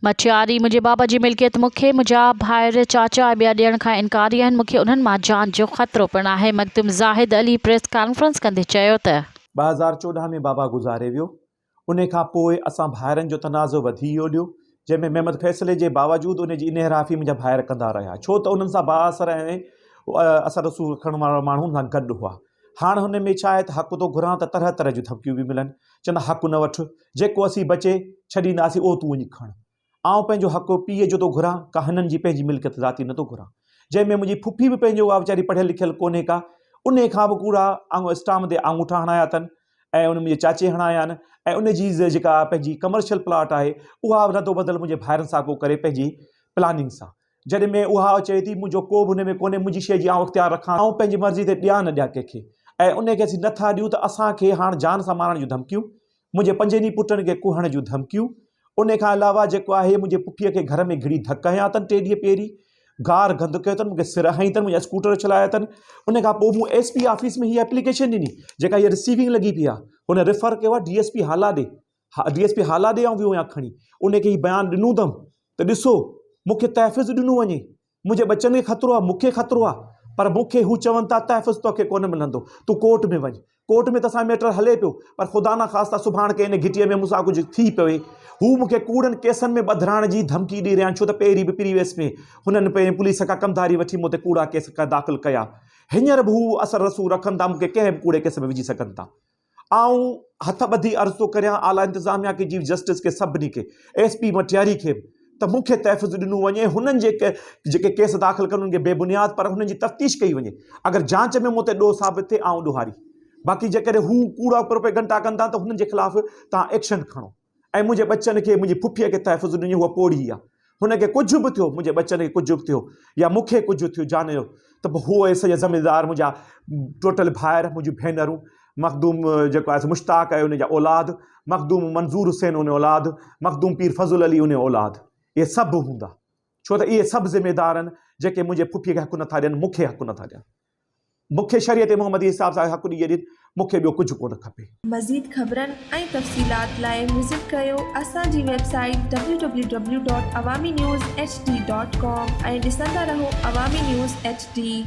मटियारी मुंहिंजे बाबा जी मिल्कियत मूंखे मुंहिंजा भाइर चाचा ऐं ॿिया ॾियण खां इनकारी आहिनि। मूंखे उन्हनि मां जान जो ख़तरो पिणु आहे। मखदूम ज़ाहिद अली प्रेस कॉन्फ्रेंस कंदे चयो त 2014 में बाबा गुज़ारे वियो। उन खां पोइ असां भाइरनि जो तनाज़ो वधी वियो जंहिंमें महमद फ़ैसिले जे बावजूदि उनजी इनहराफ़ी मुंहिंजा भाइर कंदा रहिया, छो त उन्हनि सां बाअसर ऐं असर रसूल रखण वारा माण्हू सां गॾु हुआ। हाणे हुन में छा आहे त हक़ थो घुरां त तरह तरह जूं धमकियूं बि मिलनि, चवंदा हक़ न वठि, जेको असीं बचे छॾींदासीं उहो तूं वञी खण। आउं पंहिंजो हक़ पीउ जो थो घुरां का हिननि जी पंहिंजी मिल्कियत ज़ाती नथो घुरां, जंहिंमें मुंहिंजी फुफी बि पंहिंजो उहा वीचारी पढ़ियल लिखियल कोन्हे का, उन खां बि कूड़ा स्टाम ते आङूठा हणाया अथनि ऐं उन मुंहिंजे चाचे हणाया आहिनि ऐं उनजी जेका पंहिंजी कमर्शियल प्लाट आहे उहा नथो बदल मुंहिंजे भाइरनि सां को करे पंहिंजी प्लानिंग सां, जॾहिं में उहा चए थी मुंहिंजो को बि हुन में कोन्हे, मुंहिंजी शइ जी आउं इख़्तियार रखां, ऐं पंहिंजी मर्ज़ी ते ॾियां न ॾियां कंहिंखे, ऐं उनखे असीं नथा ॾियूं त असांखे हाणे जान सां मारण जूं धमकियूं, मुंहिंजे 5 ॾींहं पुटनि खे कुहण जूं धमकियूं। उन खां अलावा जेको आहे मुंहिंजे पुफीअ खे घर में घिड़ी धक हयां अथनि 3 ॾींहं पहिरीं, गार गंद कयो अथनि, मूंखे सिर हईं अथनि, मुंहिंजा स्कूटर चलाया अथनि। उन खां पोइ मूं SP ऑफिस में हीअ एप्लीकेशन ॾिनी जेका हीअ रिसीविंग लॻी पई आहे, हुन रिफर कयो आहे DSP हाला ॾे, DSP हाला ॾे ऐं वियो आहियां खणी, उनखे हीउ बयानु ॾिनो अथमि त ॾिसो मूंखे तहफ़ुज़ ॾिनो वञे, मुंहिंजे बचनि खे ख़तरो आहे, मूंखे ख़तरो आहे, पर मूंखे हू चवनि था तहफ़ुज़ तोखे कोन मिलंदो, तूं कोर्ट में वञ। कोर्ट में त असां मैटर हले पियो, पर ख़ुदा न ख़ास्ता सुभाणे के इन घिटीअ में मूंसां कुझु थी पवे, हू मूंखे कूड़नि केसनि में ॿधाइण जी धमकी ॾेई रहिया आहिनि, छो त पहिरीं बि प्रीवियस में हुननि पंहिंजे पुलिस खां कमदारी वठी मूं ते कूड़ा केस दाख़िल कया, हींअर बि हू असर रसूल रखनि था, मूंखे कंहिं बि कूड़े केस में विझी सघनि था। आऊं हथ ॿधी अर्ज़ु थो करियां आला इंतिज़ामिया खे, चीफ जस्टिस खे, सभिनी खे, SP मटियारी खे त मूंखे तहफ़ुज़ ॾिनो वञे, हुननि जेके केस दाख़िल कनि उनखे बेबुनियाद पर हुननि जी तफ़्तीश कई वञे, अगरि जांच में मूं ते ॾोह साबित थिए आऊं ॾोहारी, बाक़ी जेकॾहिं हू कूड़ा प्रोपेगंडा कंदा त हुननि जे ख़िलाफ़ु तव्हां एक्शन खणो। ऐं मुंहिंजे बच्चनि खे, मुंहिंजी फुफीअ खे तहफ़ुज़ ॾिनी, उहा पोड़ी आहे, हुनखे कुझु बि थियो, मुंहिंजे बच्चनि खे कुझु बि थियो या मूंखे कुझु थियो जान जो, त पोइ हूअ सॼा ज़िमेदार मुंहिंजा टोटल भाइर, मुंहिंजियूं भेनरूं, मखदूम जेको आहे मुश्ताक आहे उनजा औलाद, मखदूम मंज़ूर हुसैन उन औलाद, मखदूम पीर फज़ुल अली उन औलाद, इहे सभु हूंदा, छो त इहे सभु ज़िमेदार आहिनि जेके मुंहिंजे फुफीअ खे हक़ु नथा ॾियनि, मूंखे हक़ु नथा ॾियनि, मूंखे शरीयत मोहम्मदी हिसाब सां हक़ु ॾिए ॾियनि, मूंखे ॿियो कुझु कोन खपे। मज़ीद ख़बरनि ऐं तफ़सीलात लाइ विज़िट कयो असांजी वेबसाइट www.awamiNewsHD.com ऐं ॾिसंदा रहो अवामी न्यूज़ HD।